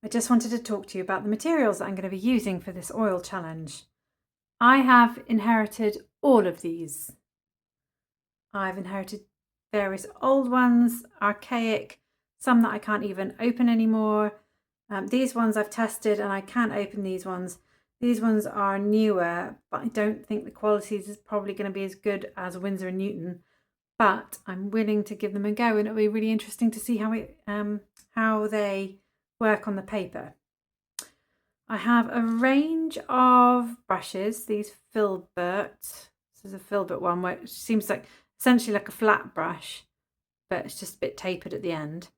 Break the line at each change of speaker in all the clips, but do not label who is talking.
I just wanted to talk to you about the materials that I'm going to be using for this oil challenge. I have inherited all of these. I've inherited various old ones, archaic, some that I can't even open anymore. These ones I've tested and I can't open these ones. These ones are newer, but I don't think the quality is probably going to be as good as Winsor & Newton. But I'm willing to give them a go, and it'll be really interesting to see how they work on the paper. I have a range of brushes, these Filbert. This is a Filbert one, which seems like essentially like a flat brush, but it's just a bit tapered at the end.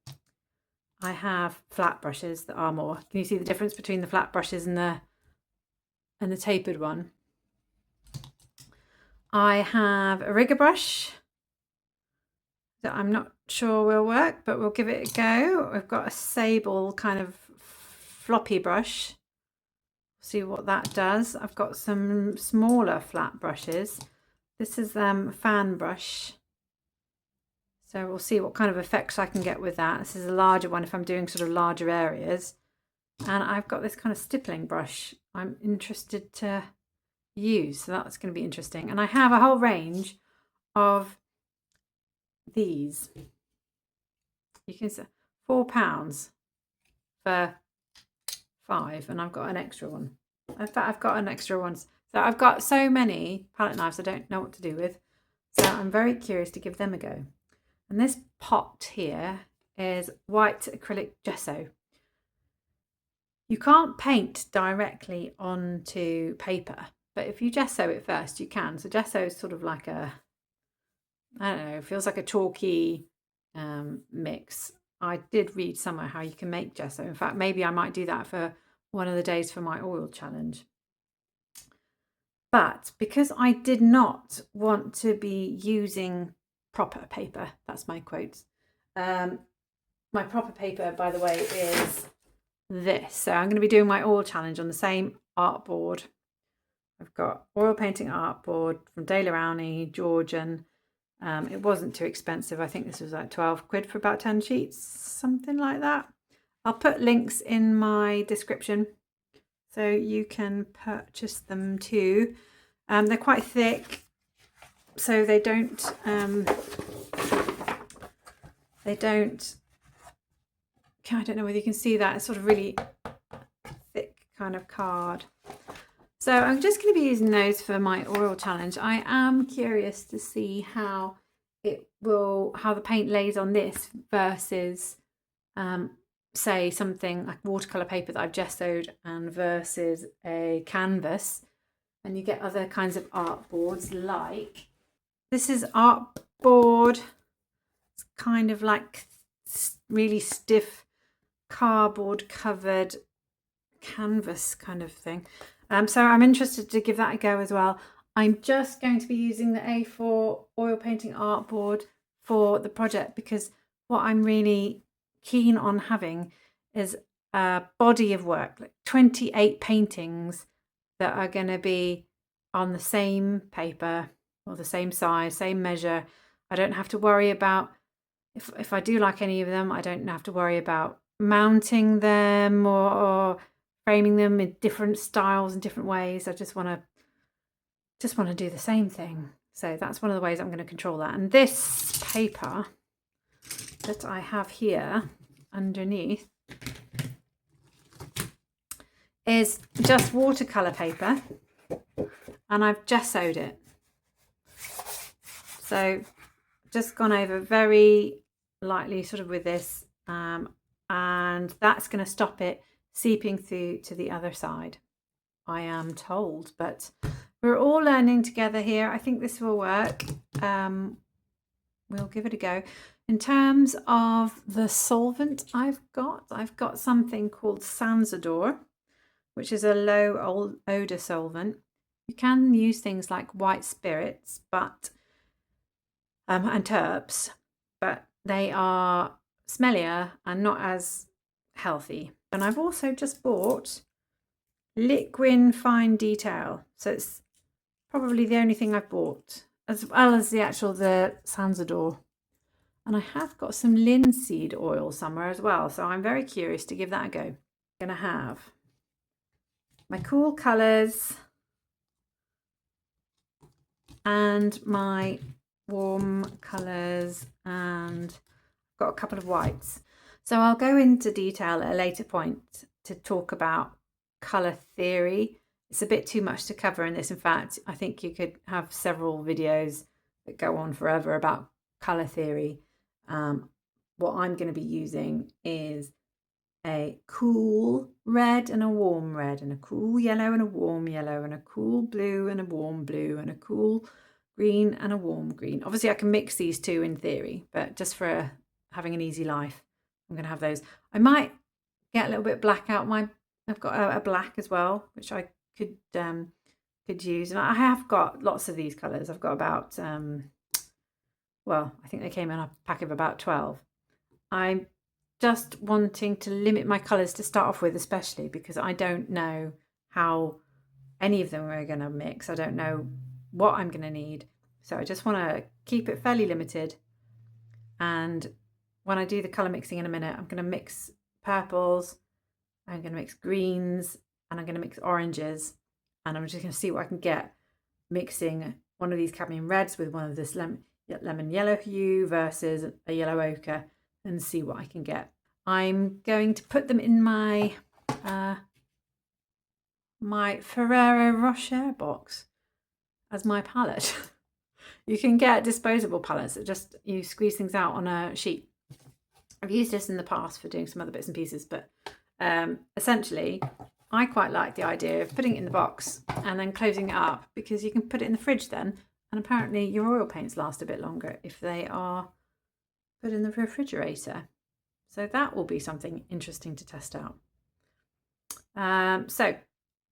I have flat brushes that are more. Can you see the difference between the flat brushes and the tapered one? I have a rigger brush that I'm not sure will work, but we'll give it a go. I've got a sable kind of floppy brush. See what that does. I've got some smaller flat brushes. This is a fan brush. So we'll see what kind of effects I can get with that. This is a larger one if I'm doing sort of larger areas. And I've got this kind of stippling brush I'm interested to use. So that's going to be interesting. And I have a whole range of these. You can see £4 for 5, and I've got an extra one. In fact, I've got an extra one. So I've got so many palette knives I don't know what to do with. So I'm very curious to give them a go. And this pot here is white acrylic gesso. You can't paint directly onto paper, but if you gesso it first, you can. So gesso is sort of like a, I don't know, it feels like a chalky mix. I did read somewhere how you can make gesso. In fact, maybe I might do that for one of the days for my oil challenge. But because I did not want to be using proper paper, that's my quotes. My proper paper, by the way, is this. So I'm going to be doing my oil challenge on the same art board. I've got oil painting art board from De La Rowney, Georgian. It wasn't too expensive. I think this was like 12 quid for about 10 sheets, something like that. I'll put links in my description so you can purchase them too. They're quite thick, so they don't I don't know whether you can see that. It's sort of really thick kind of card. So I'm just going to be using those for my oil challenge. I am curious to see how the paint lays on this versus say something like watercolor paper that I've gessoed and versus a canvas. And you get other kinds of art boards, like this is art board. It's kind of like really stiff cardboard covered canvas kind of thing. So I'm interested to give that a go as well. I'm just going to be using the A4 oil painting art board for the project because what I'm really keen on having is a body of work, like 28 paintings that are going to be on the same paper or the same size, same measure. I don't have to worry about, if I do like any of them, I don't have to worry about mounting them or framing them in different styles and different ways. I just want to do the same thing. So that's one of the ways I'm going to control that. And this paper that I have here underneath is just watercolor paper, and I've gessoed it. So just gone over very lightly sort of with this, and that's going to stop it seeping through to the other side, I am told. But we're all learning together here. I think this will work. We'll give it a go. In terms of the solvent I've got something called Sansodor, which is a low odor solvent. You can use things like white spirits, but and terps, but they are smellier and not as healthy. And I've also just bought Liquin Fine Detail, so it's probably the only thing I've bought, as well as the Sansodor. And I have got some linseed oil somewhere as well, so I'm very curious to give that a go. going to have my cool colours and my warm colours, and I've got a couple of whites. So I'll go into detail at a later point to talk about colour theory. It's a bit too much to cover in this. In fact, I think you could have several videos that go on forever about colour theory. What I'm going to be using is a cool red and a warm red, and a cool yellow and a warm yellow, and a cool blue and a warm blue, and a cool green and a warm green. Obviously I can mix these two in theory, but just for having an easy life, I'm going to have those. I might get a little bit black out I've got a black as well, which I could use, and I have got lots of these colours. I've got about well, I think they came in a pack of about 12. I'm just wanting to limit my colours to start off with, especially because I don't know how any of them are going to mix. I don't know what I'm going to need. So I just want to keep it fairly limited. And when I do the colour mixing in a minute, I'm going to mix purples, I'm going to mix greens, and I'm going to mix oranges. And I'm just going to see what I can get mixing one of these cadmium reds with one of this lemon yellow hue versus a yellow ochre, and see what I can get. I'm going to put them in my my Ferrero Rocher box as my palette. You can get disposable palettes that just you squeeze things out on a sheet. I've used this in the past for doing some other bits and pieces, but essentially I quite like the idea of putting it in the box and then closing it up, because you can put it in the fridge then, and apparently your oil paints last a bit longer if they are put in the refrigerator. So that will be something interesting to test out. So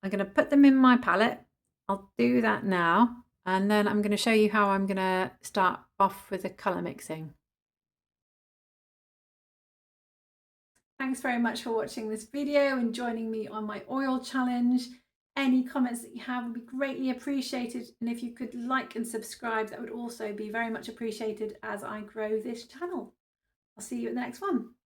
I'm going to put them in my palette. I'll do that now, and then I'm going to show you how I'm going to start off with the colour mixing. Thanks very much for watching this video and joining me on my oil challenge. Any comments that you have would be greatly appreciated, and if you could like and subscribe, that would also be very much appreciated as I grow this channel. I'll see you at the next one.